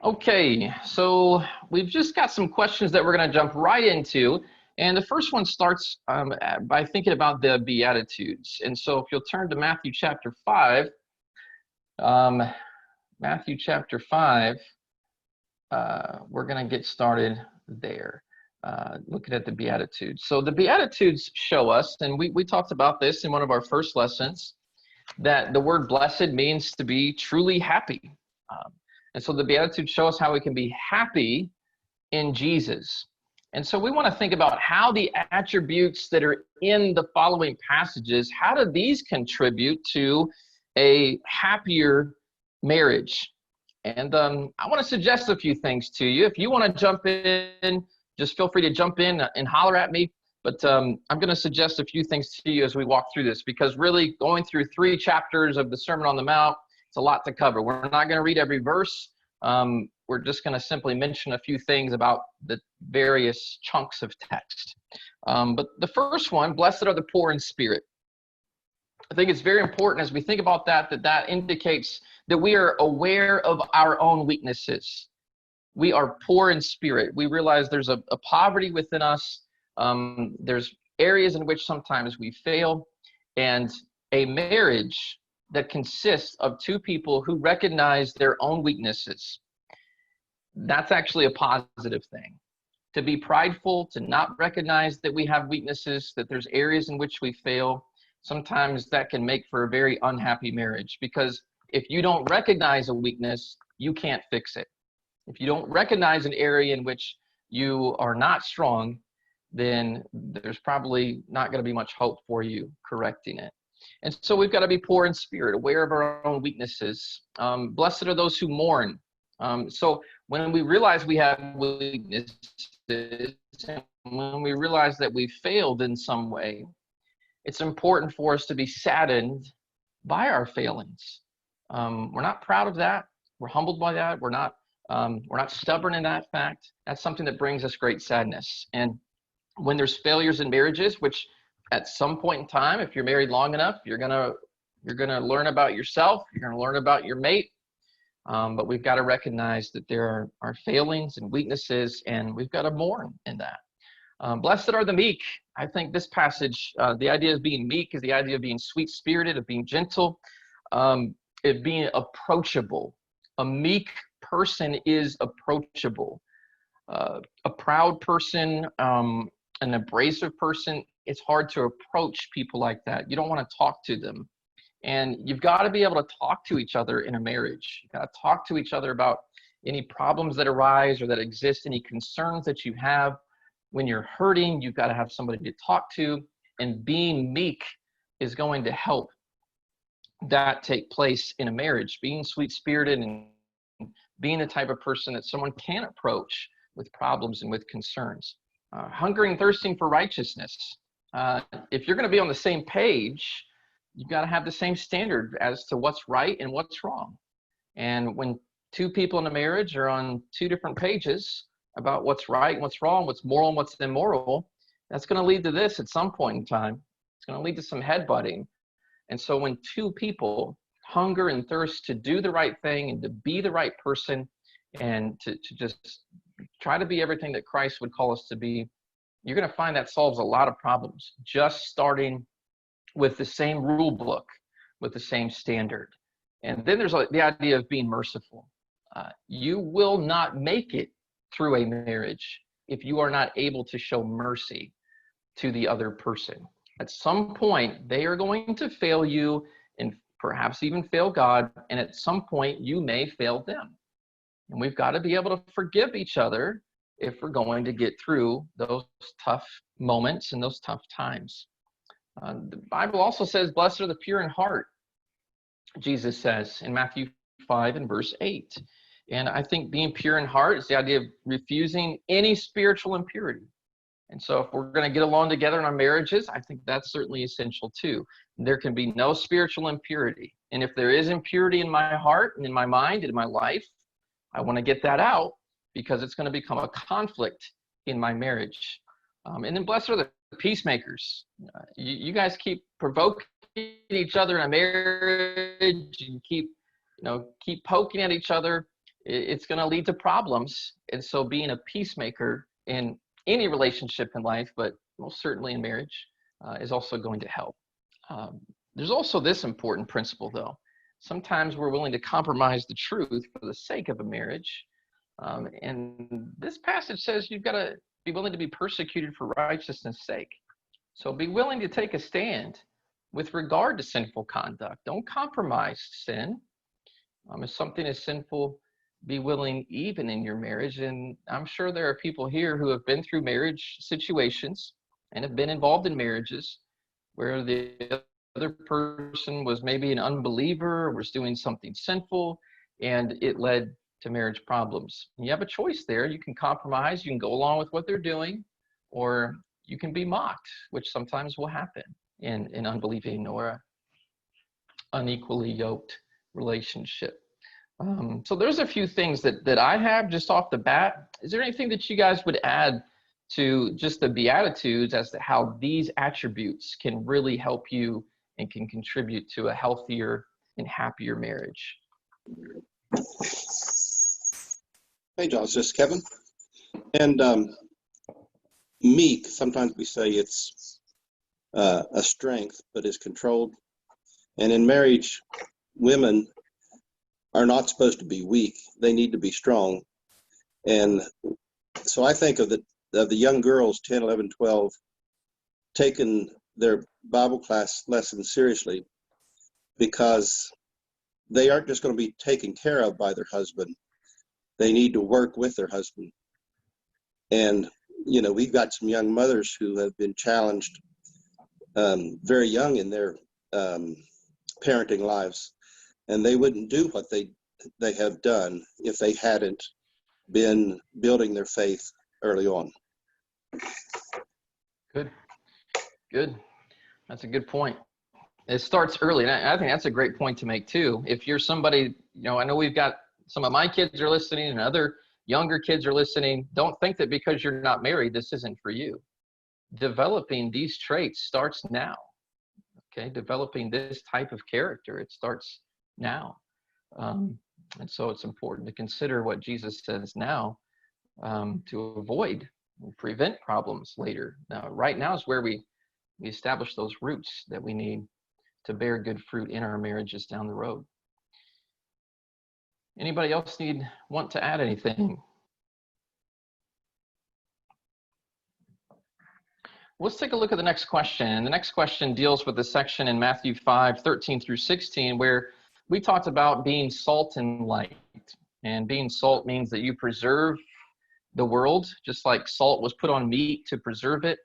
Okay, so we've just got some questions that we're going to jump right into. And the first one starts by thinking about the Beatitudes. And so if you'll turn to Matthew chapter 5, um, Matthew chapter 5, we're going to get started there, looking at the Beatitudes. So the Beatitudes show us, and we talked about this in one of our first lessons, that the word blessed means to be truly happy. Um, and so the Beatitudes show us how we can be happy in Jesus. And so we want to think about how the attributes that are in the following passages, how do these contribute to a happier marriage? And I want to suggest a few things to you. If you want to jump in, just feel free to jump in and holler at me. But I'm going to suggest a few things to you as we walk through this, because really going through 3 chapters of the Sermon on the Mount, it's a lot to cover. We're not going to read every verse. We're just going to simply mention a few things about the various chunks of text. But the first one, blessed are the poor in spirit. I think it's very important as we think about that indicates that we are aware of our own weaknesses. We are poor in spirit. We realize there's a poverty within us. There's areas in which sometimes we fail, and a marriage that consists of 2 people who recognize their own weaknesses, that's actually a positive thing. To be prideful, to not recognize that we have weaknesses, that there's areas in which we fail, sometimes that can make for a very unhappy marriage, because if you don't recognize a weakness, you can't fix it. If you don't recognize an area in which you are not strong, then there's probably not going to be much hope for you correcting it. And so we've got to be poor in spirit, aware of our own weaknesses. Blessed are those who mourn. So when we realize we have weaknesses, and when we realize that we've failed in some way, it's important for us to be saddened by our failings. We're not proud of that. We're humbled by that. We're not stubborn in that fact. That's something that brings us great sadness. And when there's failures in marriages, which at some point in time, if you're married long enough, you're gonna learn about yourself. You're gonna learn about your mate. But we've got to recognize that there are failings and weaknesses, and we've got to mourn in that. Blessed are the meek. I think this passage, the idea of being meek is the idea of being sweet-spirited, of being gentle, of being approachable. A meek person is approachable. A proud person, an abrasive person, it's hard to approach people like that. You don't want to talk to them. And you've got to be able to talk to each other in a marriage. You've got to talk to each other about any problems that arise or that exist, any concerns that you have. When you're hurting, you've got to have somebody to talk to. And being meek is going to help that take place in a marriage. Being sweet-spirited and being the type of person that someone can approach with problems and with concerns. Hungering and thirsting for righteousness. If you're going to be on the same page, you've got to have the same standard as to what's right and what's wrong. And when 2 people in a marriage are on 2 different pages about what's right and what's wrong, what's moral and what's immoral, that's going to lead to this at some point in time. It's going to lead to some headbutting. And so when 2 people hunger and thirst to do the right thing and to be the right person and to just try to be everything that Christ would call us to be, you're going to find that solves a lot of problems, just starting with the same rule book, with the same standard. And then there's the idea of being merciful. You will not make it through a marriage if you are not able to show mercy to the other person. At some point, they are going to fail you and perhaps even fail God. And at some point, you may fail them. And we've got to be able to forgive each other if we're going to get through those tough moments and those tough times. The Bible also says, blessed are the pure in heart, Jesus says in Matthew 5 and verse 8. And I think being pure in heart is the idea of refusing any spiritual impurity. And so if we're going to get along together in our marriages, I think that's certainly essential too. There can be no spiritual impurity. And if there is impurity in my heart and in my mind and in my life, I want to get that out because it's going to become a conflict in my marriage. And then blessed are the peacemakers. You guys keep provoking each other in a marriage and keep poking at each other. it's going to lead to problems. And so being a peacemaker in any relationship in life, but most certainly in marriage, is also going to help. There's also this important principle, though. Sometimes we're willing to compromise the truth for the sake of a marriage. And this passage says you've got to be willing to be persecuted for righteousness' sake. So be willing to take a stand with regard to sinful conduct. Don't compromise sin. If something is sinful, be willing even in your marriage. And I'm sure there are people here who have been through marriage situations and have been involved in marriages where the other person was maybe an unbeliever or was doing something sinful, and it led to marriage problems. You have a choice there. You can compromise, you can go along with what they're doing, or you can be mocked, which sometimes will happen in unbelieving or unequally yoked relationship. So there's a few things that I have just off the bat. Is there anything that you guys would add to just the Beatitudes as to how these attributes can really help you and can contribute to a healthier and happier marriage? Hey, Josh, this is Kevin. And meek, sometimes we say it's a strength, but is controlled. And in marriage, women are not supposed to be weak. They need to be strong. And so I think of the young girls, 10, 11, 12, taking their Bible class lessons seriously, because they aren't just going to be taken care of by their husband. They need to work with their husband. And, you know, we've got some young mothers who have been challenged very young in their parenting lives, and they wouldn't do what they have done if they hadn't been building their faith early on. Good. That's a good point. It starts early, and I think that's a great point to make too. If you're somebody, you know, I know we've got some of my kids are listening and other younger kids are listening. Don't think that because you're not married, this isn't for you. Developing these traits starts now. Okay, developing this type of character, it starts now. And so it's important to consider what Jesus says now to avoid and prevent problems later. Now, right now is where we establish those roots that we need to bear good fruit in our marriages down the road. Anybody else want to add anything? Let's take a look at the next question. The next question deals with the section in Matthew 5:13 through 16, where we talked about being salt and light. And being salt means that you preserve the world, just like salt was put on meat to preserve it.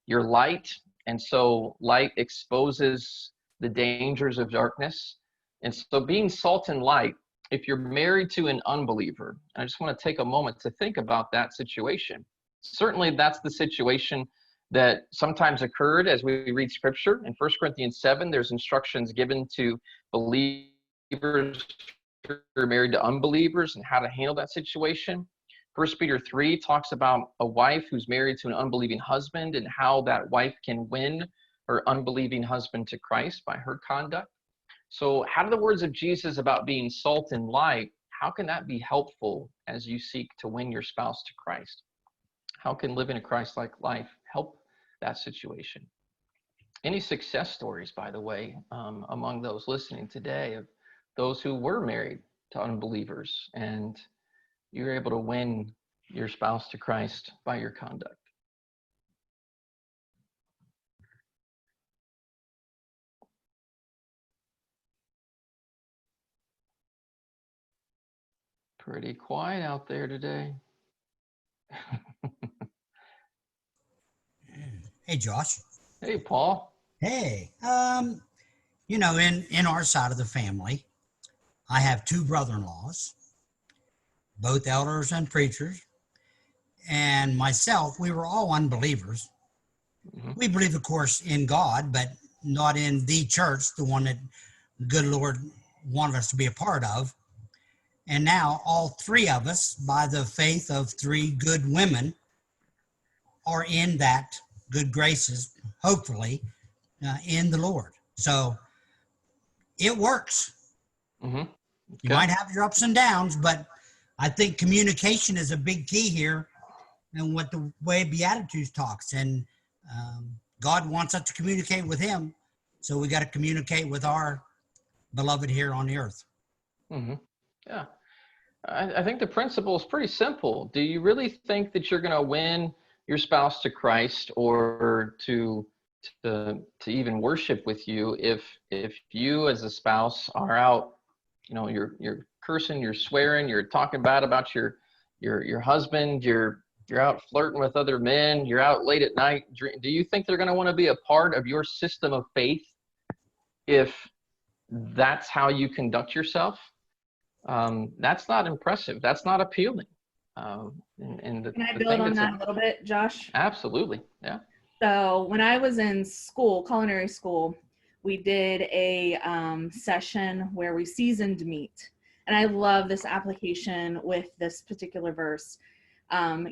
You're light, and so light exposes the dangers of darkness. And so being salt and light, if you're married to an unbeliever, I just want to take a moment to think about that situation. Certainly that's the situation that sometimes occurred as we read scripture. In 1 Corinthians 7, there's instructions given to believers who are married to unbelievers and how to handle that situation. 1 Peter 3 talks about a wife who's married to an unbelieving husband and how that wife can win her unbelieving husband to Christ by her conduct. So how do the words of Jesus about being salt and light, how can that be helpful as you seek to win your spouse to Christ? How can living a Christ-like life help that situation? Any success stories, by the way, among those listening today of those who were married to unbelievers and you were able to win your spouse to Christ by your conduct? Pretty quiet out there today. Hey, Josh. Hey, Paul. Hey, you know, in our side of the family, I have two brother-in-laws, both elders and preachers, and myself. We were all unbelievers. Mm-hmm. We believe, of course, in God, but not in the church, the one that the good Lord wanted us to be a part of. And now all three of us, by the faith of three good women, are in that good graces, hopefully, in the Lord. So it works. Mm-hmm. Okay. You might have your ups and downs, but I think communication is a big key here, and what the way Beatitudes talks. And God wants us to communicate with Him, so we got to communicate with our beloved here on the earth. Mm-hmm. Yeah. I think the principle is pretty simple. Do you really think that you're going to win your spouse to Christ or to even worship with you if you as a spouse are out, you're cursing, you're swearing, you're talking bad about your husband, you're out flirting with other men, you're out late at night? Do you think they're going to want to be a part of your system of faith if that's how you conduct yourself? That's not impressive. That's not appealing. Can I build on that a little bit, Josh? Absolutely. Yeah. So when I was in school, culinary school, we did a session where we seasoned meat. And I love this application with this particular verse.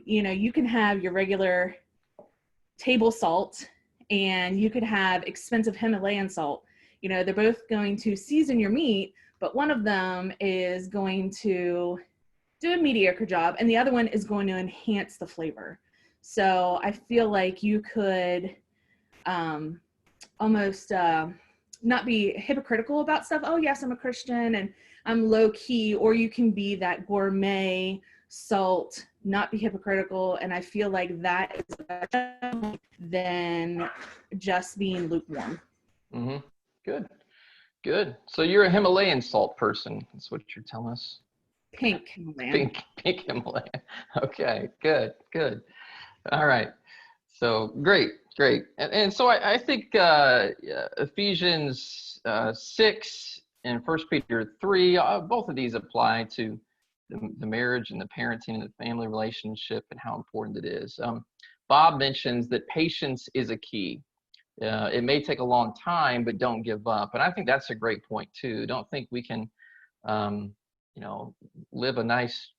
You can have your regular table salt and you could have expensive Himalayan salt. They're both going to season your meat, but one of them is going to do a mediocre job and the other one is going to enhance the flavor. So I feel like you could almost not be hypocritical about stuff. Oh, yes, I'm a Christian and I'm low key. Or you can be that gourmet salt, not be hypocritical. And I feel like that is better than just being lukewarm. Mm-hmm. Good. So you're a Himalayan salt person. That's what you're telling us. Pink Himalayan. Pink Himalayan. Okay. Good. All right. So great. And so I think Ephesians 6 and 1 Peter 3, both of these apply to the marriage and the parenting and the family relationship and how important it is. Bob mentions that patience is a key. It may take a long time, but don't give up. And I think that's a great point too. Don't think we can, live a nice,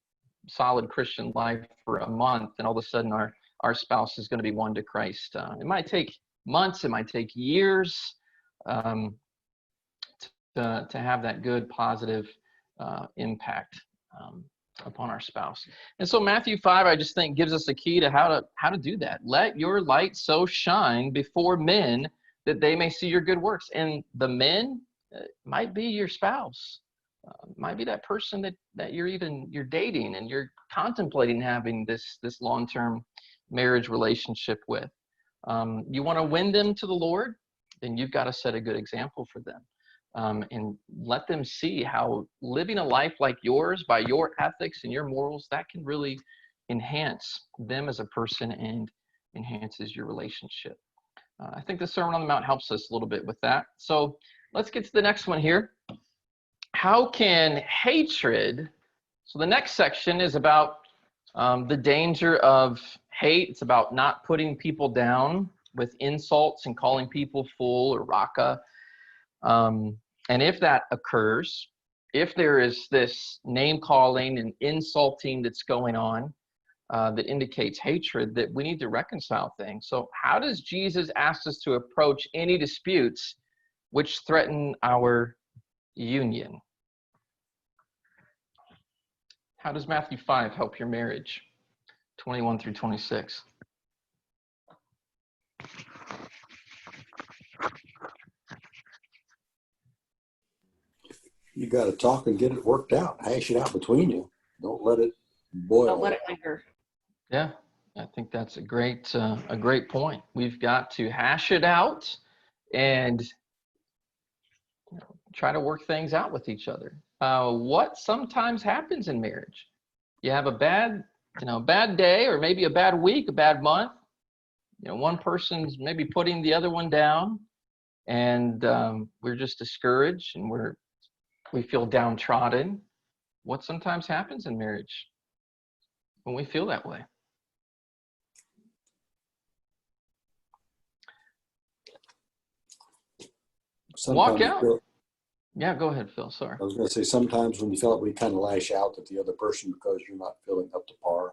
solid Christian life for a month and all of a sudden our spouse is going to be won to Christ. It might take months, it might take years to have that good, positive impact upon our spouse. And so Matthew 5, I just think gives us a key to how to do that. Let your light so shine before men that they may see your good works. And the men might be your spouse, might be that person that you're dating and you're contemplating having this long-term marriage relationship with. You want to win them to the Lord, then you've got to set a good example for them. And let them see how living a life like yours by your ethics and your morals, that can really enhance them as a person and enhances your relationship. I think the Sermon on the Mount helps us a little bit with that. So let's get to the next one here. How can hatred, so the next section is about the danger of hate. It's about not putting people down with insults and calling people fool or raka. And if that occurs, if there is this name calling and insulting that's going on that indicates hatred, that we need to reconcile things. So how does Jesus ask us to approach any disputes which threaten our union? How does Matthew 5 help your marriage? 21 through 26. You got to talk and get it worked out. Hash it out between you. Don't let it boil. Don't let it linger. Yeah, I think that's a great point. We've got to hash it out and try to work things out with each other. What sometimes happens in marriage? You have a bad day, or maybe a bad week, a bad month. One person's maybe putting the other one down, and we're just discouraged and we feel downtrodden. What sometimes happens in marriage when we feel that way? Sometimes Walk out. Yeah, go ahead, Phil. Sorry. I was going to say, sometimes when you feel like we kind of lash out at the other person because you're not feeling up to par,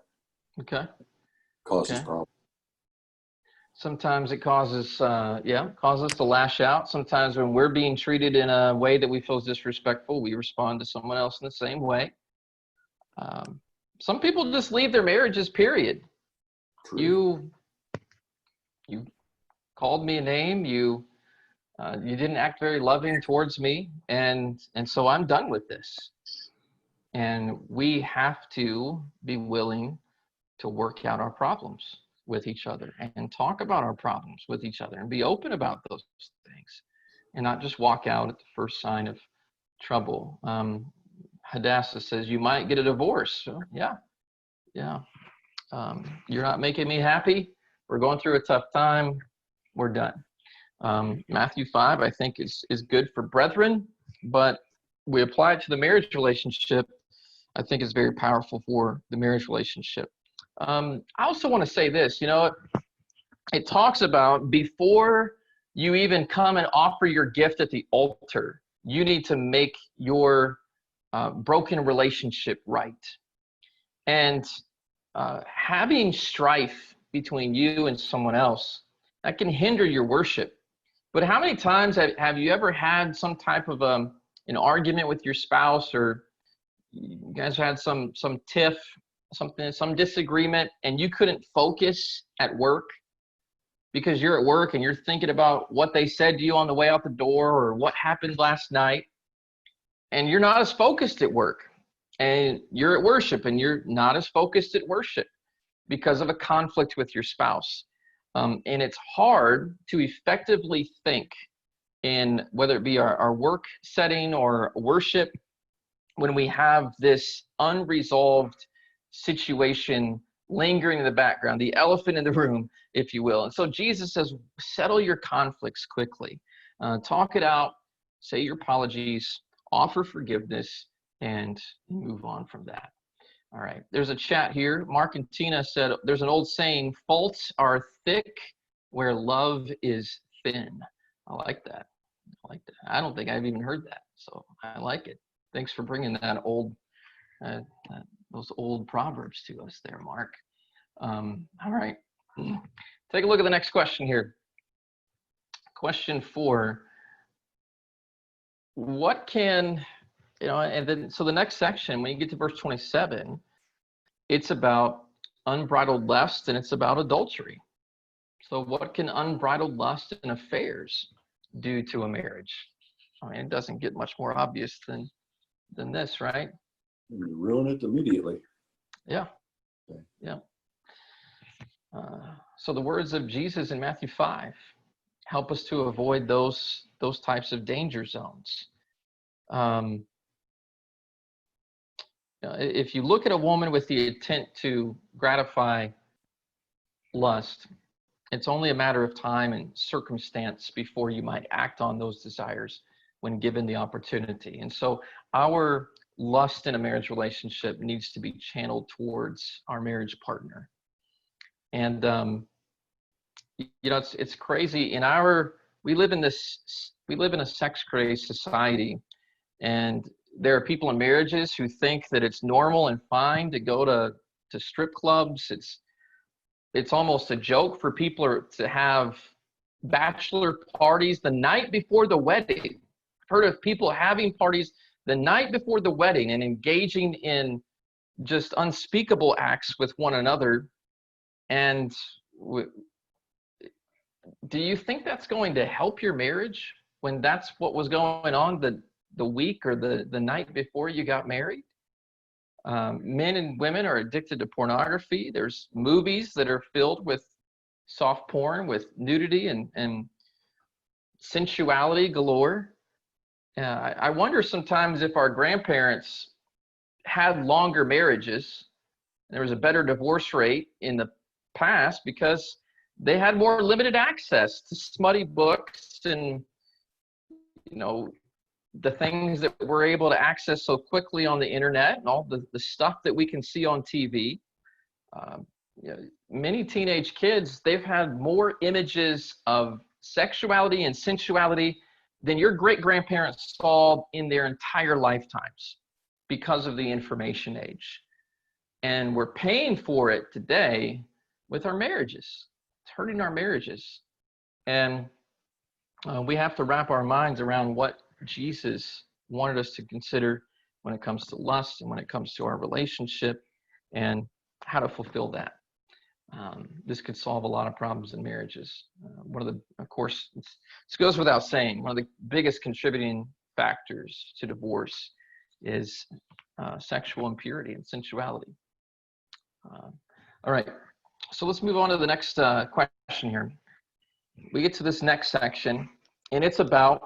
Okay. causes Okay. problems. Sometimes it causes us to lash out. Sometimes when we're being treated in a way that we feel is disrespectful, we respond to someone else in the same way. Some people just leave their marriages, period. True. You called me a name. You didn't act very loving towards me, and so I'm done with this. And we have to be willing to work out our problems with each other and talk about our problems with each other and be open about those things and not just walk out at the first sign of trouble. Hadassah says, you might get a divorce. So, yeah. You're not making me happy. We're going through a tough time. We're done. Matthew 5, I think, is good for brethren, but we apply it to the marriage relationship. I think is very powerful for the marriage relationship. I also want to say this, it talks about before you even come and offer your gift at the altar, you need to make your broken relationship right. And having strife between you and someone else, that can hinder your worship. But how many times have you ever had some type of an argument with your spouse, or you guys had some tiff, some disagreement, and you couldn't focus at work because you're at work and you're thinking about what they said to you on the way out the door or what happened last night, and you're not as focused at work, and you're at worship and you're not as focused at worship because of a conflict with your spouse. And it's hard to effectively think in whether it be our work setting or worship when we have this unresolved situation lingering in the background, the elephant in the room, if you will. And so Jesus says, settle your conflicts quickly. Talk it out, say your apologies, offer forgiveness, and move on from that. All right, there's a chat here. Mark and Tina said, there's an old saying, faults are thick where love is thin. I like that. I don't think I've even heard that, so I like it. Thanks for bringing that those old proverbs to us there, Mark. All right, take a look at the next question here. Question 4. What can, and then, so the next section, when you get to verse 27, it's about unbridled lust and it's about adultery. So what can unbridled lust and affairs do to a marriage? I mean, it doesn't get much more obvious than this, right? You ruin it immediately. Yeah. Okay. Yeah. So the words of Jesus in Matthew 5 help us to avoid those types of danger zones. If you look at a woman with the intent to gratify lust, it's only a matter of time and circumstance before you might act on those desires when given the opportunity. And so our lust in a marriage relationship needs to be channeled towards our marriage partner. And it's crazy. We live in a sex-crazed society, and there are people in marriages who think that it's normal and fine to go to strip clubs. It's almost a joke for people to have bachelor parties the night before the wedding. I've heard of people having parties the night before the wedding and engaging in just unspeakable acts with one another. And do you think that's going to help your marriage when that's what was going on the week or the night before you got married? Men and women are addicted to pornography. There's movies that are filled with soft porn, with nudity and sensuality galore. I wonder sometimes if our grandparents had longer marriages, there was a better divorce rate in the past because they had more limited access to smutty books and, the things that we're able to access so quickly on the internet and all the stuff that we can see on TV. Many teenage kids, they've had more images of sexuality and sensuality than your great-grandparents saw in their entire lifetimes because of the information age. And we're paying for it today with our marriages. It's hurting our marriages. And we have to wrap our minds around what Jesus wanted us to consider when it comes to lust and when it comes to our relationship. and how to fulfill that. This could solve a lot of problems in marriages. Of course, this goes without saying, one of the biggest contributing factors to divorce is sexual impurity and sensuality. All right, so let's move on to the next question here. We get to this next section, and it's about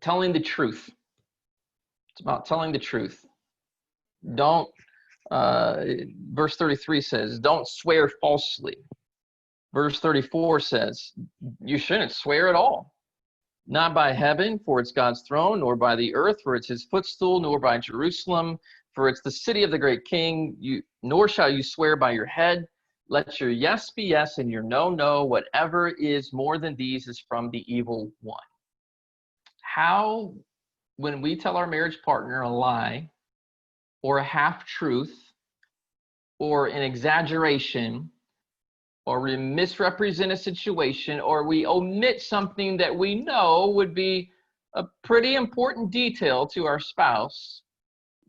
telling the truth. It's about telling the truth. Don't, verse 33 says, don't swear falsely. Verse 34 says, you shouldn't swear at all. Not by heaven, for it's God's throne, nor by the earth, for it's his footstool, nor by Jerusalem, for it's the city of the great king. Nor shall you swear by your head. Let your yes be yes, and your no, no. Whatever is more than these is from the evil one. How, when we tell our marriage partner a lie, or a half-truth, or an exaggeration, or we misrepresent a situation, or we omit something that we know would be a pretty important detail to our spouse.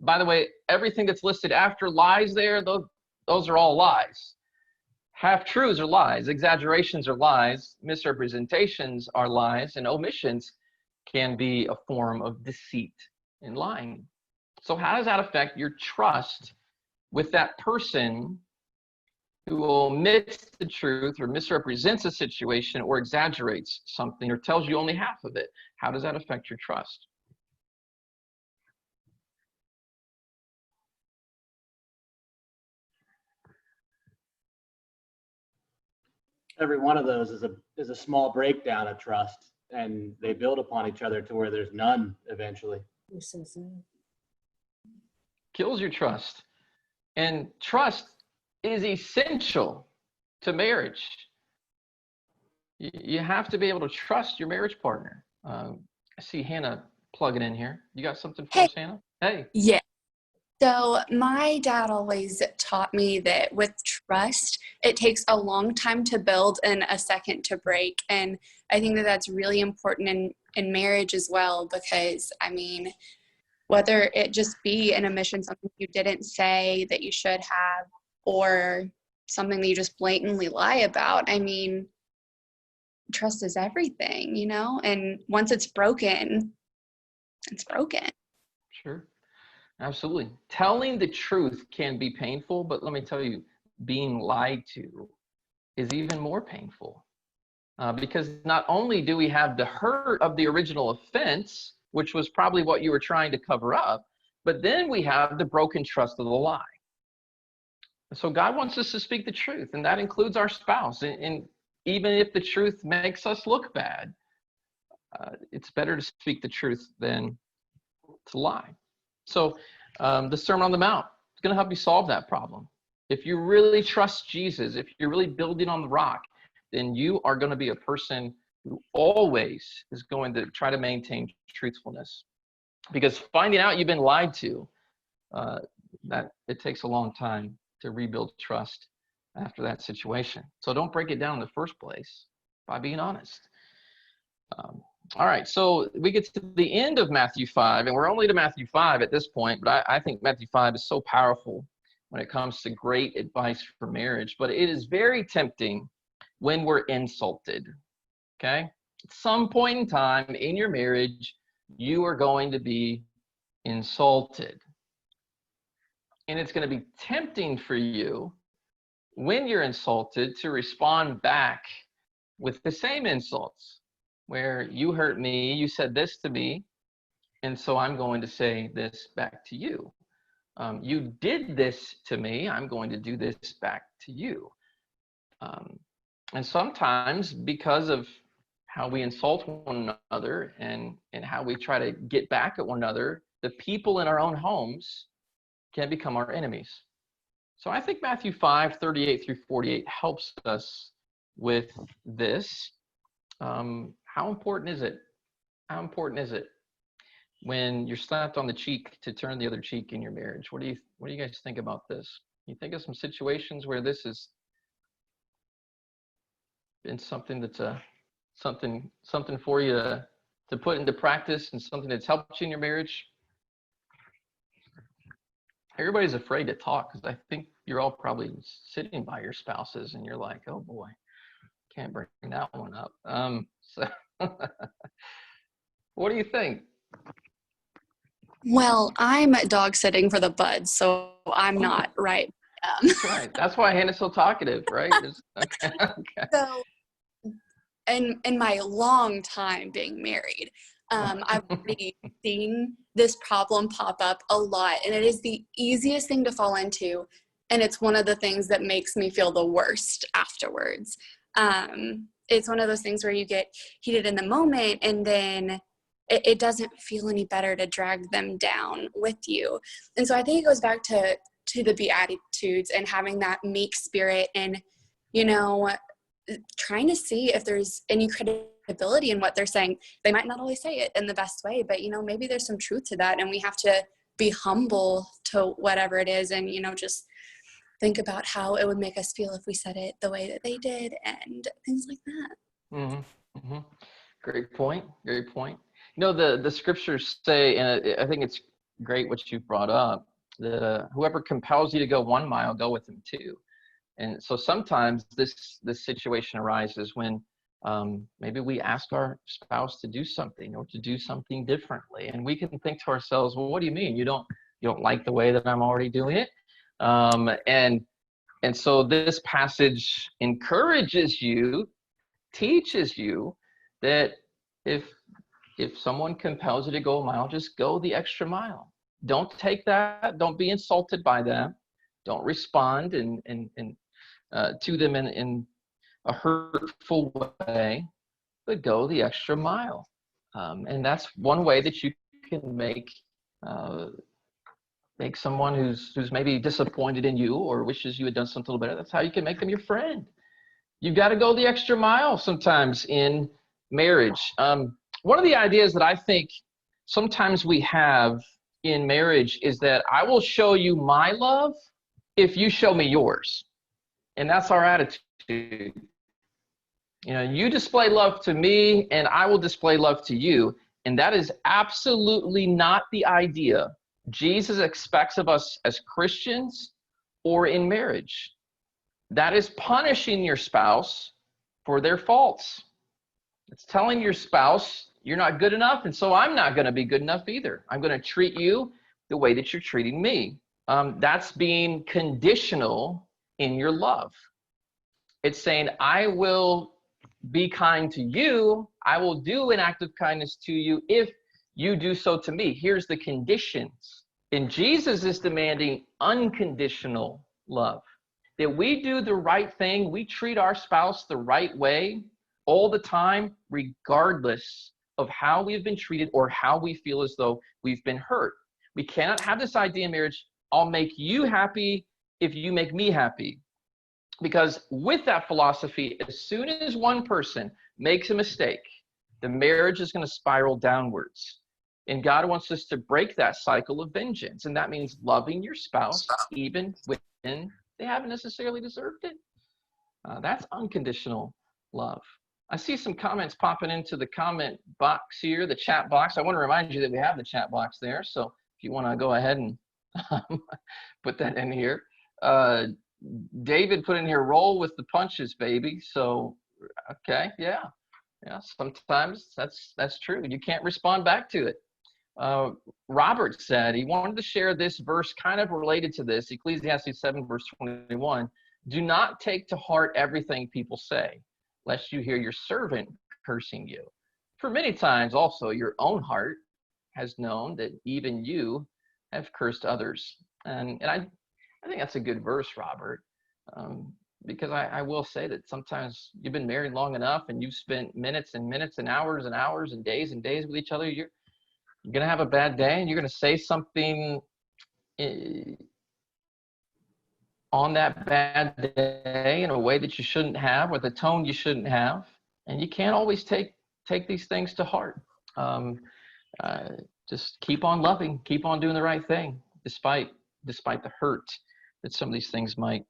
By the way, everything that's listed after lies there, those are all lies. Half-truths are lies, exaggerations are lies, misrepresentations are lies, and omissions can be a form of deceit and lying. So how does that affect your trust with that person who omits the truth or misrepresents a situation or exaggerates something or tells you only half of it? How does that affect your trust? Every one of those is a small breakdown of trust, and they build upon each other to where there's none eventually. Kills your trust. And trust is essential to marriage. You have to be able to trust your marriage partner. I see Hannah plugging in here. You got something for us, Hannah? Hey. Yeah. So my dad always taught me that with trust, it takes a long time to build and a second to break. And I think that that's really important in marriage as well, because, I mean, whether it just be an omission, something you didn't say that you should have, or something that you just blatantly lie about, I mean, trust is everything, you know? And once it's broken, it's broken. Sure. Absolutely. Telling the truth can be painful, but let me tell you, being lied to is even more painful. Because not only do we have the hurt of the original offense, which was probably what you were trying to cover up, but then we have the broken trust of the lie. So God wants us to speak the truth, and that includes our spouse. And even if the truth makes us look bad, it's better to speak the truth than to lie. So the Sermon on the Mount is going to help you solve that problem. If you really trust Jesus, if you're really building on the rock, then you are going to be a person who always is going to try to maintain truthfulness. Because finding out you've been lied to, that it takes a long time to rebuild trust after that situation. So don't break it down in the first place by being honest. All right, so we get to the end of Matthew 5, and we're only to Matthew 5 at this point, but I think Matthew 5 is so powerful when it comes to great advice for marriage, but it is very tempting when we're insulted, okay? At some point in time in your marriage, you are going to be insulted. And it's going to be tempting for you when you're insulted to respond back with the same insults. Where you hurt me, you said this to me, and so I'm going to say this back to you. You did this to me, I'm going to do this back to you. And sometimes because of how we insult one another and how we try to get back at one another, the people in our own homes can become our enemies. So I think Matthew 5:38 through 48 helps us with this. How important is it? How important is it when you're slapped on the cheek to turn the other cheek in your marriage? What do you guys think about this? You think of some situations where this has been something that's something for you to put into practice and something that's helped you in your marriage? Everybody's afraid to talk because I think you're all probably sitting by your spouses and you're like, oh boy, can't bring that one up. So what do you think? Well, I'm dog sitting for the buds, so I'm not right. That's right. That's why Hannah's so talkative, right? Okay. Okay. So, in my long time being married, I've already seen this problem pop up a lot, and it is the easiest thing to fall into, and it's one of the things that makes me feel the worst afterwards. It's one of those things where you get heated in the moment, and then it doesn't feel any better to drag them down with you. And so I think it goes back to the Beatitudes and having that meek spirit and, trying to see if there's any credibility in what they're saying. They might not always say it in the best way, but, maybe there's some truth to that. And we have to be humble to whatever it is and, just think about how it would make us feel if we said it the way that they did and things like that. Mm-hmm. Mm-hmm. Great point. Great point. The scriptures say, and I think it's great what you brought up, that whoever compels you to go 1 mile, go with him 2. And so sometimes this situation arises when maybe we ask our spouse to do something or to do something differently, and we can think to ourselves, well, what do you mean you don't like the way that I'm already doing it? And so this passage encourages you, teaches you that if someone compels you to go a mile, just go the extra mile. Don't take that. Don't be insulted by them. Don't respond to them in a hurtful way, but go the extra mile. And that's one way that you can make someone who's maybe disappointed in you or wishes you had done something a little better. That's how you can make them your friend. You've got to go the extra mile sometimes in marriage. One of the ideas that I think sometimes we have in marriage is that I will show you my love if you show me yours. And that's our attitude. You display love to me and I will display love to you. And that is absolutely not the idea Jesus expects of us as Christians or in marriage. That is punishing your spouse for their faults. It's telling your spouse you're not good enough, and so I'm not going to be good enough either. I'm going to treat you the way that you're treating me. That's being conditional in your love. It's saying, I will be kind to you. I will do an act of kindness to you if you do so to me. Here's the conditions. And Jesus is demanding unconditional love. That we do the right thing, we treat our spouse the right way all the time, regardless of how we've been treated or how we feel as though we've been hurt. We cannot have this idea in marriage, I'll make you happy if you make me happy. Because with that philosophy, as soon as one person makes a mistake, the marriage is going to spiral downwards. And God wants us to break that cycle of vengeance. And that means loving your spouse even when they haven't necessarily deserved it. That's unconditional love. I see some comments popping into the comment box here, the chat box. I want to remind you that we have the chat box there. So if you want to go ahead and put that in here. David put in here, roll with the punches, baby. So, okay, yeah. Sometimes that's true. You can't respond back to it. Robert said he wanted to share this verse kind of related to this, Ecclesiastes 7, verse 21. Do not take to heart everything people say, lest you hear your servant cursing you. For many times also your own heart has known that even you have cursed others. And I think that's a good verse, Robert, because I will say that sometimes you've been married long enough and you've spent minutes and minutes and hours and days with each other. You're going to have a bad day and you're going to say something on that bad day in a way that you shouldn't have, with a tone you shouldn't have. And you can't always take these things to heart. Just keep on loving, keep on doing the right thing, despite the hurt that some of these things might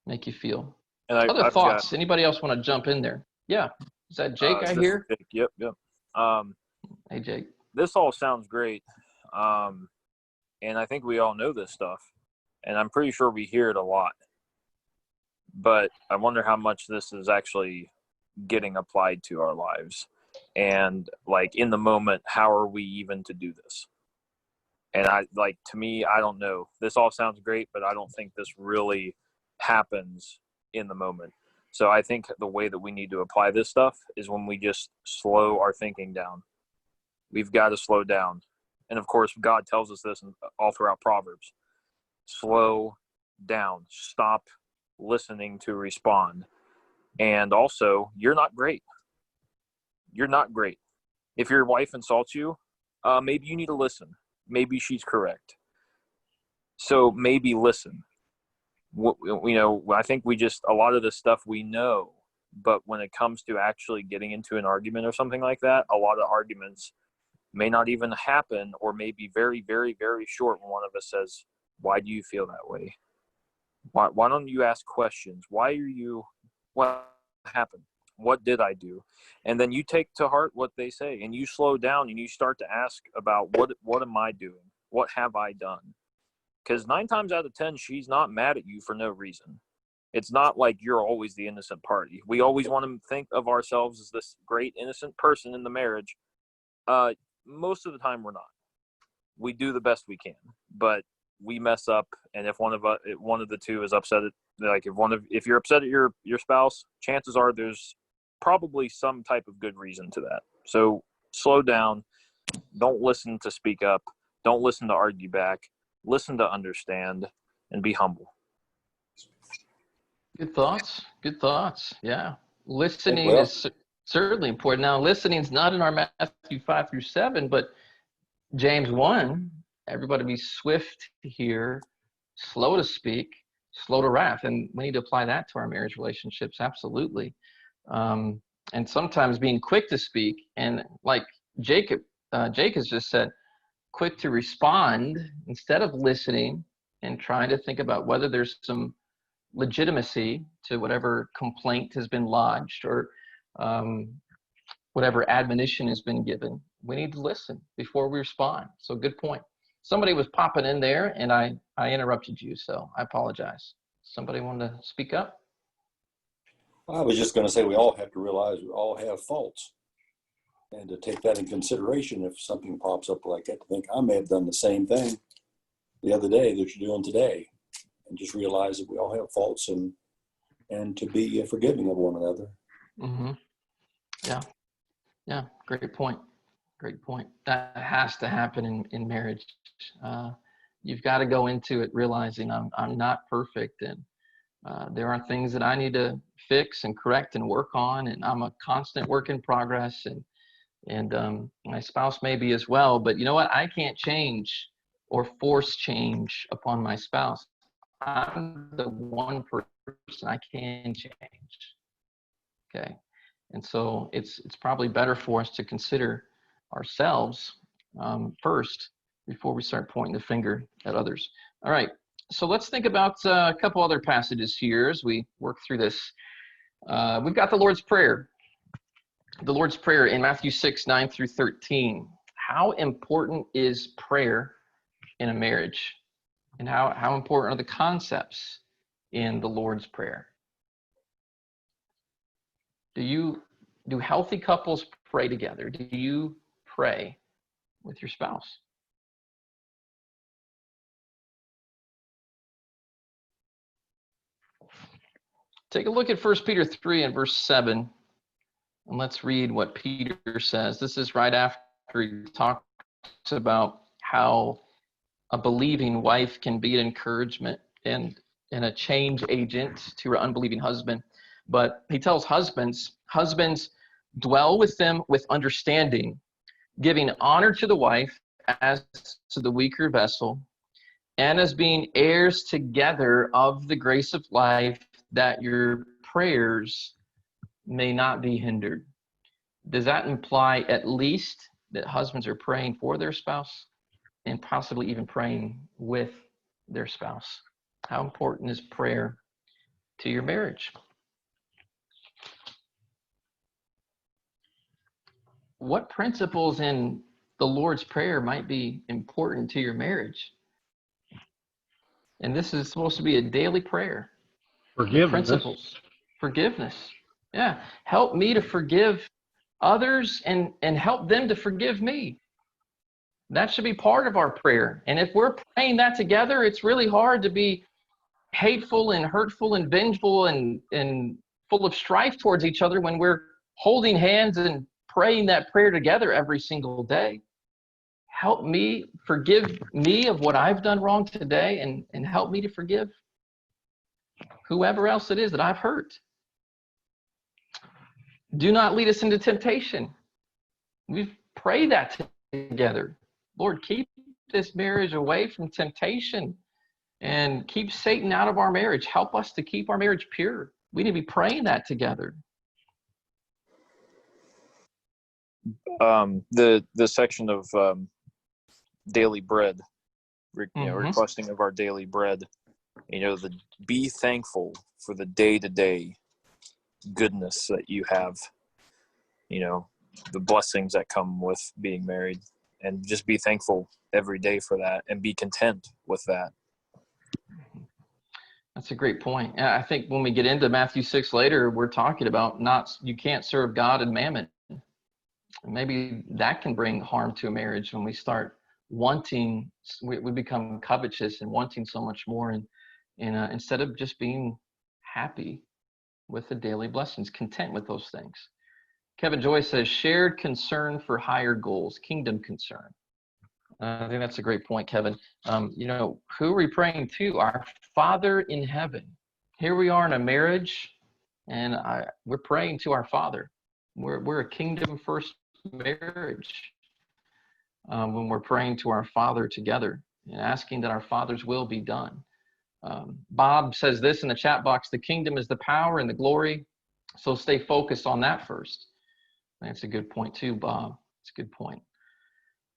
make you feel. And Other thoughts? Anybody else want to jump in there? Yeah. Is that Jake I hear? Yep. Hey, Jake. This all sounds great. And I think we all know this stuff. And I'm pretty sure we hear it a lot. But I wonder how much this is actually getting applied to our lives. And like in the moment, how are we even to do this? And to me, I don't know. This all sounds great, but I don't think this really happens in the moment. So I think the way that we need to apply this stuff is when we just slow our thinking down. We've got to slow down. And of course, God tells us this all throughout Proverbs. Slow down. Stop listening to respond. And also, you're not great. You're not great. If your wife insults you, maybe you need to listen. Maybe she's correct. So maybe listen. I think a lot of this stuff we know, but when it comes to actually getting into an argument or something like that, a lot of arguments may not even happen, or may be very, very, very short when one of us says, why do you feel that way? Why don't you ask questions? What happened? What did I do? And then you take to heart what they say, and you slow down and you start to ask about what am I doing? What have I done? Because 9 times out of 10, she's not mad at you for no reason. It's not like you're always the innocent party. We always want to think of ourselves as this great innocent person in the marriage. Most of the time we're not. We do the best we can, but we mess up. And if one of the two is upset if you're upset at your spouse, chances are there's probably some type of good reason to that. So slow down. Don't listen to speak up. Don't listen to argue back. Listen to understand, and be humble. Good thoughts. Good thoughts. Yeah. Listening Well, is certainly important. Now, listening is not in our Matthew 5-7, but James 1, everybody be swift to hear, slow to speak, slow to wrath. And we need to apply that to our marriage relationships. Absolutely. And sometimes being quick to speak, and like Jake has just said, quick to respond instead of listening and trying to think about whether there's some legitimacy to whatever complaint has been lodged, or whatever admonition has been given. We need to listen before we respond. So good point. Somebody was popping in there and I interrupted you, so I apologize. Somebody want to speak up? I was just going to say we all have to realize we all have faults, and to take that in consideration if something pops up like that, to think I may have done the same thing the other day that you're doing today, and just realize that we all have faults, and to be forgiving of one another. Mm-hmm. Yeah. Great point. That has to happen in marriage. You've got to go into it realizing I'm not perfect, and there are things that I need to fix and correct and work on, and I'm a constant work in progress, and my spouse may be as well. But you know what? I can't change or force change upon my spouse. I'm the one person I can change. Okay. And so it's probably better for us to consider ourselves first before we start pointing the finger at others. All right. So let's think about a couple other passages here as we work through this. We've got the Lord's Prayer. The Lord's Prayer in Matthew 6:9-13. How important is prayer in a marriage? And how important are the concepts in the Lord's Prayer? Do healthy couples pray together? Do you pray with your spouse? Take a look at 1 Peter 3 and verse 7, and let's read what Peter says. This is right after he talks about how a believing wife can be an encouragement and a change agent to her unbelieving husband. But he tells husbands, dwell with them with understanding, giving honor to the wife as to the weaker vessel, and as being heirs together of the grace of life, that your prayers may not be hindered. Does that imply at least that husbands are praying for their spouse and possibly even praying with their spouse? How important is prayer to your marriage? What principles in the Lord's Prayer might be important to your marriage? And this is supposed to be a daily prayer. Forgiveness. Principles. Forgiveness. Yeah. Help me to forgive others and help them to forgive me. That should be part of our prayer. And if we're praying that together, it's really hard to be hateful and hurtful and vengeful and full of strife towards each other when we're holding hands and praying that prayer together every single day. Help me, forgive me of what I've done wrong today, and help me to forgive whoever else it is that I've hurt. Do not lead us into temptation. We've prayed that together. Lord, keep this marriage away from temptation and keep Satan out of our marriage. Help us to keep our marriage pure. We need to be praying that together. The section of daily bread, requesting of our daily bread, be thankful for the day-to-day goodness that you have, the blessings that come with being married, and just be thankful every day for that and be content with that. That's a great point. I think when we get into Matthew 6 later, we're talking about you can't serve God and mammon. Maybe that can bring harm to a marriage when we start wanting, we become covetous and wanting so much more, and instead of just being happy with the daily blessings, content with those things. Kevin Joy says, shared concern for higher goals, kingdom concern. I think that's a great point, Kevin. Who are we praying to? Our Father in heaven. Here we are in a marriage, and we're praying to our Father. We're a kingdom first marriage when we're praying to our Father together and asking that our Father's will be done. Bob says this in the chat box: the kingdom is the power and the glory, so stay focused on that first. That's a good point too, Bob. It's a good point.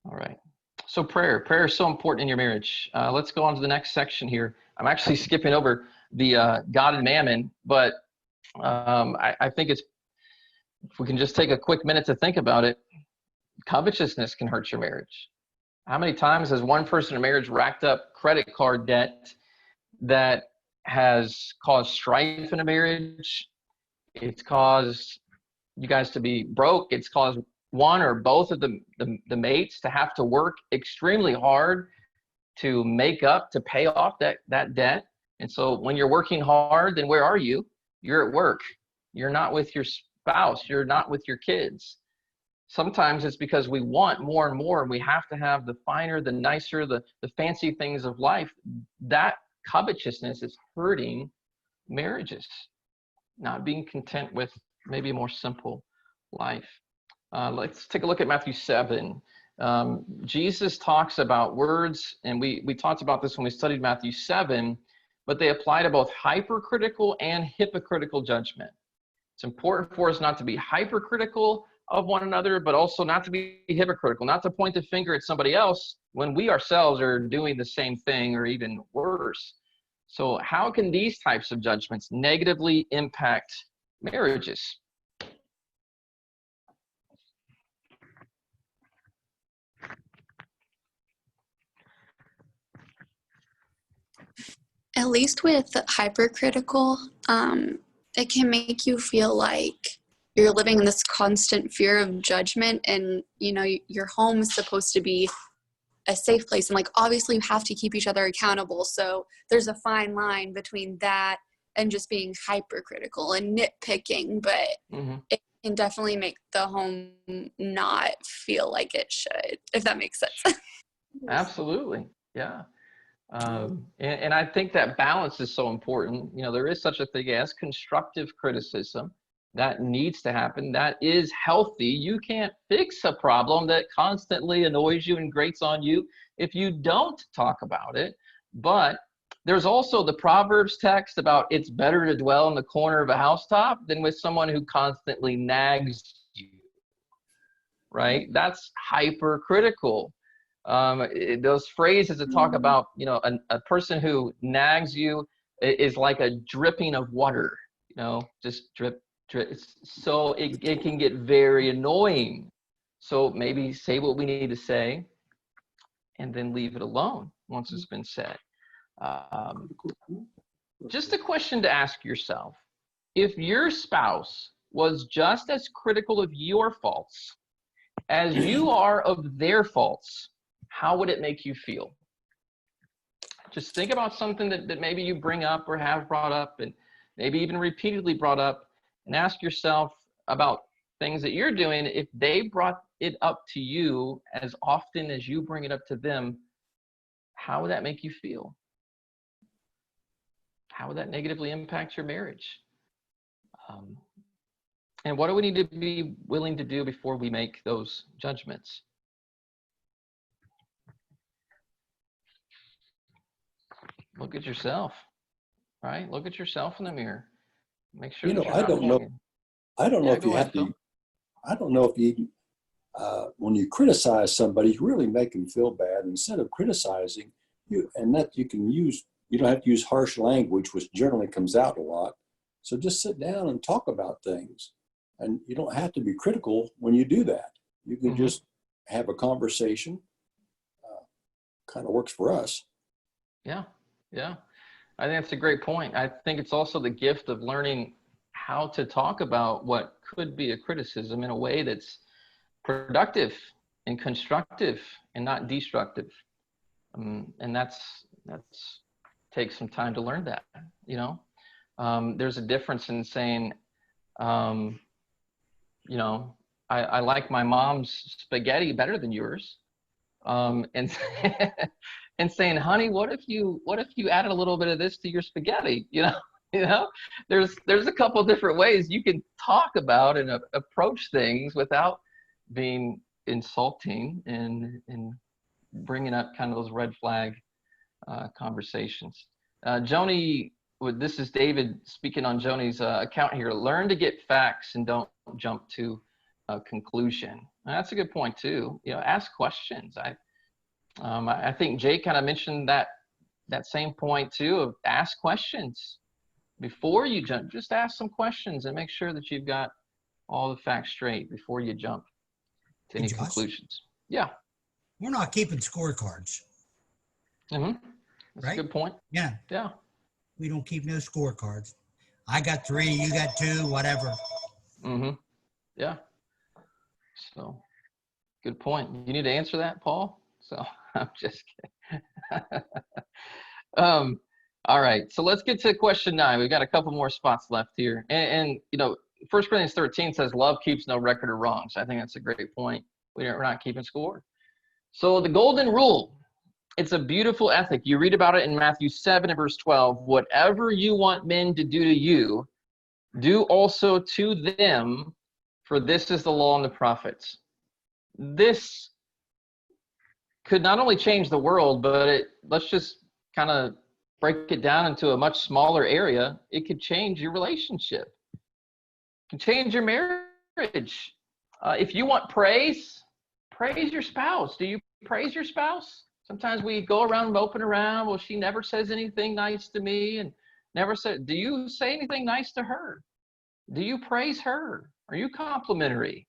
All right. So prayer is so important in your marriage. Let's go on to the next section here. I'm actually skipping over the God and mammon, but I think if we can just take a quick minute to think about it, covetousness can hurt your marriage. How many times has one person in a marriage racked up credit card debt that has caused strife in a marriage? It's caused you guys to be broke. It's caused one or both of the mates to have to work extremely hard to make up, to pay off that debt. And so when you're working hard, then where are you? You're at work. You're not with your spouse. You're not with your kids. Sometimes it's because we want more and more, and we have to have the finer, the nicer, the fancy things of life. That covetousness is hurting marriages, not being content with maybe a more simple life. Let's take a look at Matthew 7. Jesus talks about words, and we talked about this when we studied Matthew 7, but they apply to both hypercritical and hypocritical judgment. It's important for us not to be hypercritical of one another, but also not to be hypocritical, not to point the finger at somebody else when we ourselves are doing the same thing or even worse. So how can these types of judgments negatively impact marriages? At least with hypercritical, it can make you feel like you're living in this constant fear of judgment, and your home is supposed to be a safe place, and obviously you have to keep each other accountable. So there's a fine line between that and just being hypercritical and nitpicking, but it can definitely make the home not feel like it should, if that makes sense. Absolutely. Yeah. And I think that balance is so important. There is such a thing as constructive criticism that needs to happen. That is healthy. You can't fix a problem that constantly annoys you and grates on you if you don't talk about it. But there's also the Proverbs text about it's better to dwell in the corner of a housetop than with someone who constantly nags you, right? That's hypercritical. Those phrases that talk about, a person who nags you is like a dripping of water, just drip, drip. So it can get very annoying. So maybe say what we need to say and then leave it alone once it's been said. Um, just a question to ask yourself. If your spouse was just as critical of your faults as you are of their faults, how would it make you feel? Just think about something that maybe you bring up or have brought up, and maybe even repeatedly brought up, and ask yourself about things that you're doing. If they brought it up to you as often as you bring it up to them, how would that make you feel? How would that negatively impact your marriage? And what do we need to be willing to do before we make those judgments? Look at yourself, right? Look at yourself in the mirror. Make sure that you're I not don't know. pointing. I don't know Yeah, if you go have ahead, to. Phil. I don't know if you, when you criticize somebody, you really make them feel bad. Instead of criticizing you, and that you can use, you don't have to use harsh language, which generally comes out a lot. So just sit down and talk about things, and you don't have to be critical when you do that. You can just have a conversation. Kind of works for us. Yeah, yeah. I think that's a great point. I think it's also the gift of learning how to talk about what could be a criticism in a way that's productive and constructive and not destructive. And that's takes some time to learn that, you know. There's a difference in saying, you know, I like my mom's spaghetti better than yours. And and saying, honey, what if you added a little bit of this to your spaghetti? There's a couple different ways you can talk about and approach things without being insulting and bringing up kind of those red flag conversations. Joni, this is David speaking on Joni's account here. Learn to get facts and don't jump to a conclusion. And that's a good point too. Ask questions. I think Jake kind of mentioned that same point too, of ask questions before you jump. Just ask some questions and make sure that you've got all the facts straight before you jump to any conclusions. Yeah. We're not keeping scorecards. That's right? a good point. Yeah. Yeah. We don't keep no scorecards. I got 3, you got 2, whatever. Yeah. So good point. You need to answer that, Paul? So I'm just kidding. All right. So let's get to question 9. We've got a couple more spots left here. And 1 Corinthians 13 says love keeps no record of wrongs. I think that's a great point. We're not keeping score. So the golden rule, it's a beautiful ethic. You read about it in Matthew 7 and verse 12. Whatever you want men to do to you, do also to them, for this is the law and the prophets. This could not only change the world, but let's just kind of break it down into a much smaller area. It could change your relationship. It can change your marriage. If you want praise your spouse. Do you praise your spouse? Sometimes we go around moping around. Well, she never says anything nice to me, and never said. Do you say anything nice to her? Do you praise her? Are you complimentary?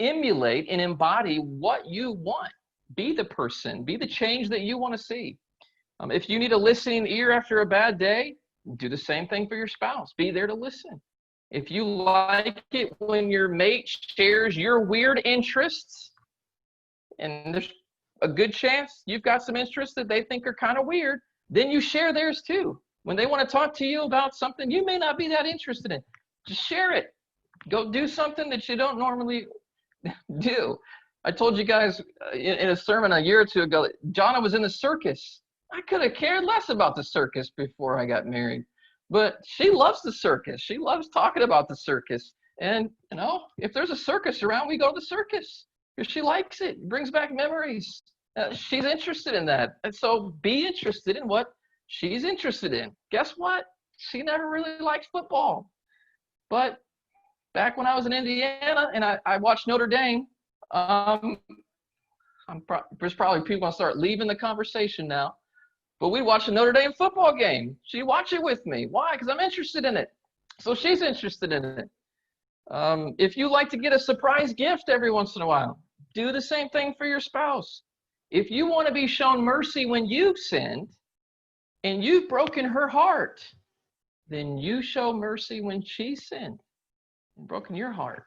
Emulate and embody what you want. Be the person. Be the change that you want to see. If you need a listening ear after a bad day, do the same thing for your spouse. Be there to listen. If you like it when your mate shares your weird interests, and there's a good chance you've got some interests that they think are kind of weird, then you share theirs too. When they want to talk to you about something you may not be that interested in, just share it. Go do something that you don't normally do. I told you guys in a sermon a year or two ago, Jonna was in the circus. I could have cared less about the circus before I got married, but she loves the circus. She loves talking about the circus. And, if there's a circus around, we go to the circus because she likes it. It brings back memories. She's interested in that. And so be interested in what she's interested in. Guess what? She never really liked football. But back when I was in Indiana and I watched Notre Dame, there's probably people going to start leaving the conversation now. But we watched a Notre Dame football game. She watched it with me. Why? Because I'm interested in it. So she's interested in it. If you like to get a surprise gift every once in a while, do the same thing for your spouse. If you want to be shown mercy when you've sinned and you've broken her heart, then you show mercy when she sinned and broken your heart.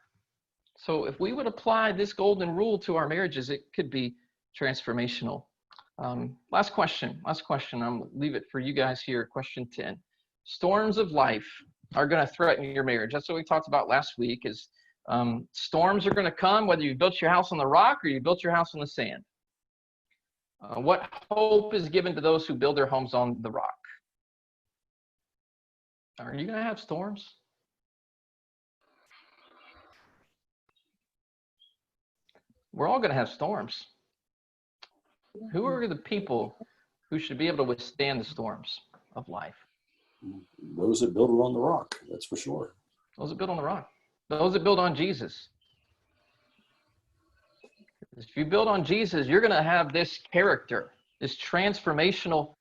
So if we would apply this golden rule to our marriages, it could be transformational. Last question. I'll leave it for you guys here. Question 10. Storms of life are going to threaten your marriage. That's what we talked about last week is storms are going to come whether you built your house on the rock or you built your house on the sand. What hope is given to those who build their homes on the rock? Are you going to have storms? We're all going to have storms. Who are the people who should be able to withstand the storms of life? Those that build it on the rock, that's for sure. Those that build on the rock. Those that build on Jesus. If you build on Jesus, you're going to have this character, this transformational,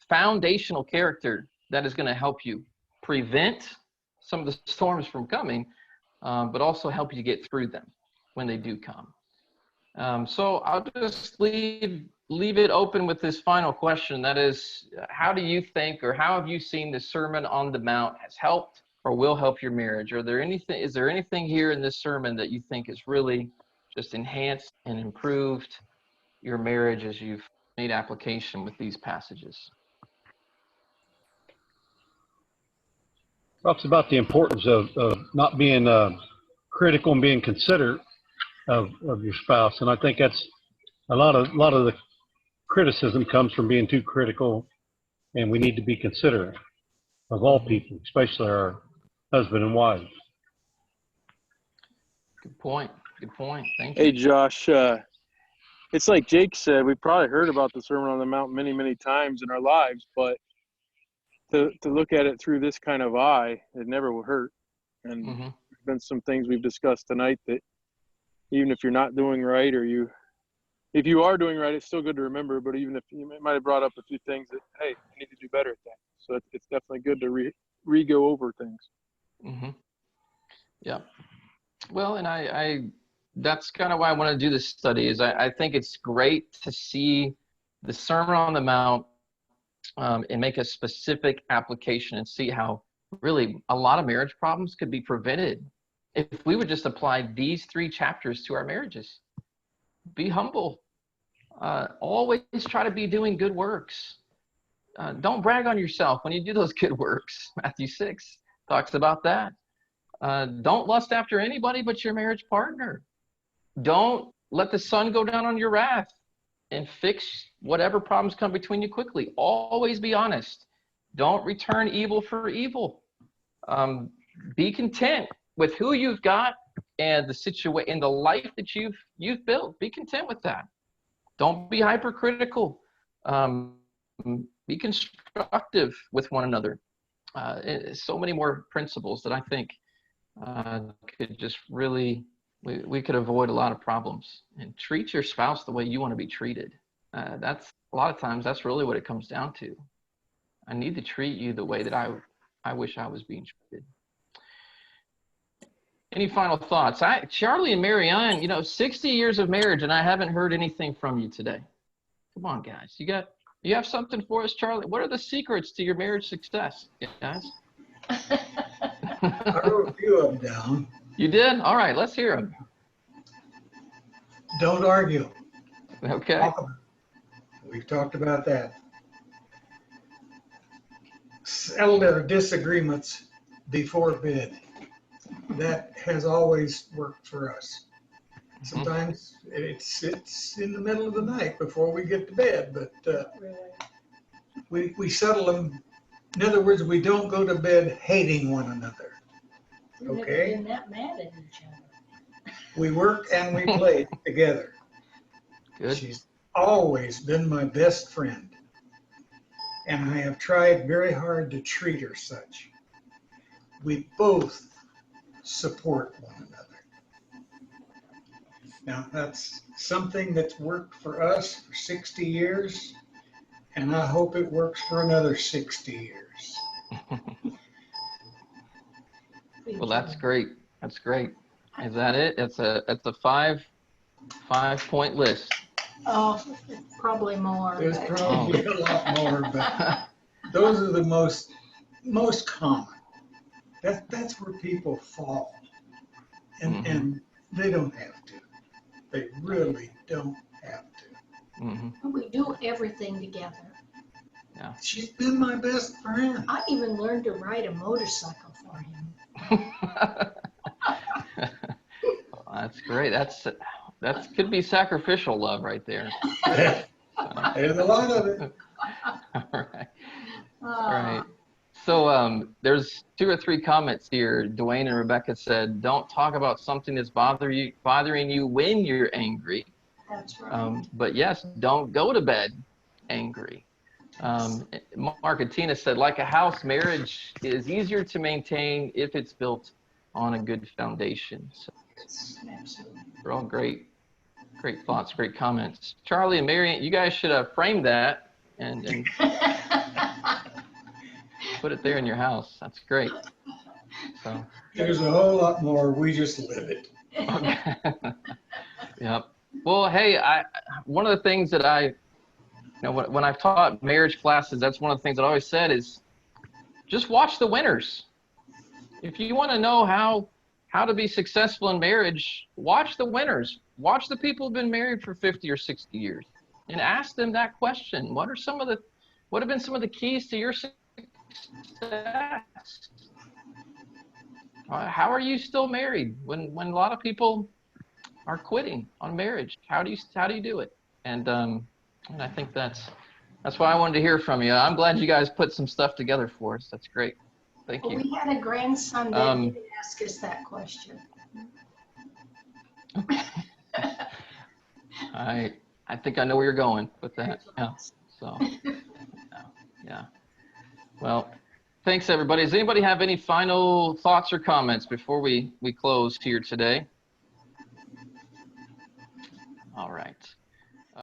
foundational character that is going to help you prevent some of the storms from coming, but also help you get through them when they do come. So I'll just leave it open with this final question. That is, how do you think, or how have you seen the Sermon on the Mount has helped or will help your marriage? Is there anything here in this sermon that you think has really just enhanced and improved your marriage as you've made application with these passages? Talks about the importance of not being critical and being considerate of your spouse, and I think that's a lot of the criticism comes from being too critical, and we need to be considerate of all people, especially our husband and wife. Good point. Thank you. Hey, Josh, it's like Jake said, we probably heard about the Sermon on the Mount many, many times in our lives, but to look at it through this kind of eye, it never will hurt. And there's been some things we've discussed tonight that even if you're not doing right, or if you are doing right, it's still good to remember. But even if you might have brought up a few things that, hey, I need to do better at that. So it's definitely good to re-go over things. Yeah. Well, and I that's kind of why I want to do this study is I think it's great to see the Sermon on the Mount and make a specific application and see how really a lot of marriage problems could be prevented if we would just apply these 3 chapters to our marriages. Be humble. Always try to be doing good works. Don't brag on yourself when you do those good works. Matthew 6 talks about that. Don't lust after anybody but your marriage partner. Don't let the sun go down on your wrath, and fix whatever problems come between you quickly. Always be honest. Don't return evil for evil. Be content with who you've got and the life that you've built. Be content with that. Don't be hypercritical. Be constructive with one another. So many more principles that I think could just really, we could avoid a lot of problems. And treat your spouse the way you want to be treated. That's a lot of times that's really what it comes down to. I need to treat you the way that I wish I was being treated. Any final thoughts? Charlie and Marianne, 60 years of marriage, and I haven't heard anything from you today. Come on, guys. You have something for us, Charlie? What are the secrets to your marriage success, guys? I wrote a few of them down. You did? All right, let's hear them. Don't argue. Okay. We've talked about that. Settle their disagreements before bed. That has always worked for us. Sometimes it's in the middle of the night before we get to bed, but we settle them. In other words, we don't go to bed hating one another. Okay? We've never been that mad at each other. We work and we play together. Good. She's always been my best friend, and I have tried very hard to treat her such. We both support one another. Now, that's something that's worked for us for 60 years, and I hope it works for another 60 years. Well, that's great. That's great. Is that it? It's a 5-point list. Oh, probably more. There's but- probably a lot more, but those are the most common. That's where people fall. And they don't have to. They really don't have to. We do everything together. Yeah. She's been my best friend. I even learned to ride a motorcycle for him. That's great. That could be sacrificial love right there. There's a lot of it. All right. All right. So there's 2 or 3 comments here. Dwayne and Rebecca said, don't talk about something that's bothering you when you're angry. That's right. But yes, don't go to bed angry. Mark and Tina said, like a house, marriage is easier to maintain if it's built on a good foundation. So Absolutely. they're all great thoughts, great comments. Charlie and Marion, you guys should have framed that and put it there in your house. That's great. So There's a whole lot more. We just live it. okay. Yep. Well, hey, one of the things that when I've taught marriage classes, that's one of the things that I always said is just watch the winners. If you want to know how to be successful in marriage, watch the winners. Watch the people who've been married for 50 or 60 years and ask them that question. What have been some of the keys to your success? How are you still married when a lot of people are quitting on marriage? How do you do it? And I think that's why I wanted to hear from you. I'm glad you guys put some stuff together for us. That's great. Thank you. We had a grandson that didn't ask us that question. I think I know where you're going with that. Yeah. So yeah. Well, thanks everybody. Does anybody have any final thoughts or comments before we close here today? All right.